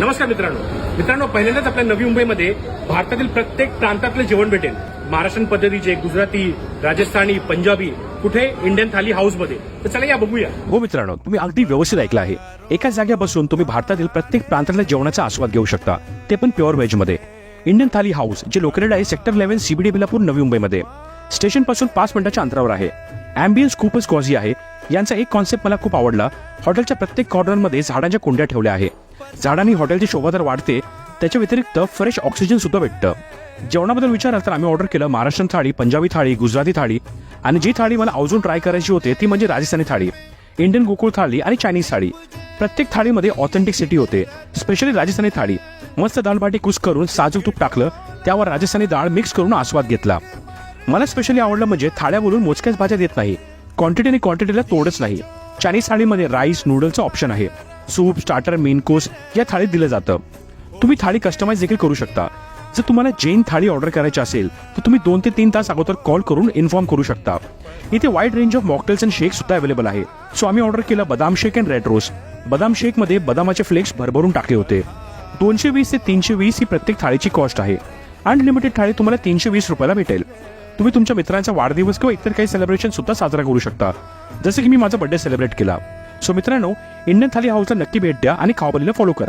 नमस्कार मित्रांनो पहिल्यांदाच आपल्या नवी मुंबईमध्ये भारतातील प्रत्येक प्रांतातले जेवण भेटेल. महाराष्ट्रीयन पद्धतीचे, गुजराती, राजस्थानी, पंजाबी, कुठे इंडियन थाली हाऊस मध्ये. तर चला या बघूया. हो मित्रांनो, तुम्ही अगदी व्यवस्थित ऐकलं आहे. एकाच जागेवर बसून तुम्ही भारतातील प्रत्येक प्रांतातल्या जेवणाचा आस्वाद घेऊ शकता, ते पण प्युअर व्हेज मध्ये. इंडियन थाली हाऊस जे लोकेटेड आहे सेक्टर 11 CBD बेलापूर नवी मुंबईमध्ये. स्टेशन पासून 5 मिनिटाच्या अंतरावर आहे. अँबियन्स खूपच कॉझी आहे. यांचा एक कॉन्सेप्ट मला खूप आवडला. हॉटेलच्या प्रत्येक कॉर्नरमध्ये झाडांच्या कुंड्या ठेवल्या आहे. झाडांनी हॉटेलची शोभा तर वाढते, त्याच्या व्यतिरिक्त फ्रेश ऑक्सिजन सुद्धा भेटतं. जेवणाबद्दल विचाराल तर आम्ही ऑर्डर केलं महाराष्ट्रीयन थाळी, पंजाबी थाळी, गुजराती थाळी आणि जी थाळी मला अजून ट्राय करायची होती ती म्हणजे राजस्थानी थाळी, इंडियन गोकुळ थाळी आणि चायनीज थाळी. प्रत्येक थाळीमध्ये ऑथेंटिसिटी होते. स्पेशली राजस्थानी थाळी मस्त दाल बाटी कुस करून साजूक तूप टाकलं, त्यावर राजस्थानी डाळ मिक्स करून आस्वाद घेतला. मला स्पेशली आवडलं म्हणजे थाळ्या बोलून मोजक्याच भाज्या देत नाही, क्वांटिटी आणि क्वांटिटीला तोडच नाही. चायनीज थाळीमध्ये राईस, नूडल्सचं ऑप्शन आहे. सूप, स्टार्टर, मेन कोर्स या थाळीत दिलं जातं. तुम्ही थाळी कस्टमाइज देखील करू शकता. जर तुम्हाला जैन थाळी ऑर्डर करायची असेल तर तुम्ही 2 ते 3 तास अगोदर कॉल करून इन्फॉर्म करू शकता. इथे wide range of mocktails and shake सुद्धा अवेलेबल आहे. सो आम्ही ऑर्डर केलं बदाम शेक अँड रेड रोस्ट. बदाम शेक मध्ये बदामाचे फ्लेक्स भरभरून टाकले होते. 220 ते 320 ही प्रत्येक थाळीची कॉस्ट आहे. अनलिमिटेड थाळी तुम्हाला 320 रुपयाला भेटेल. तुम्ही तुमच्या मित्रांचा वाढदिवस किंवा इतर काही सेलिब्रेशन सुद्धा साजरा करू शकता, जसे की मी माझा बर्थडे सेलिब्रेट केला. सो मित्रांनो, इंडियन थाली हाऊसला नक्की भेट द्या आणि खावबलीला फॉलो करा.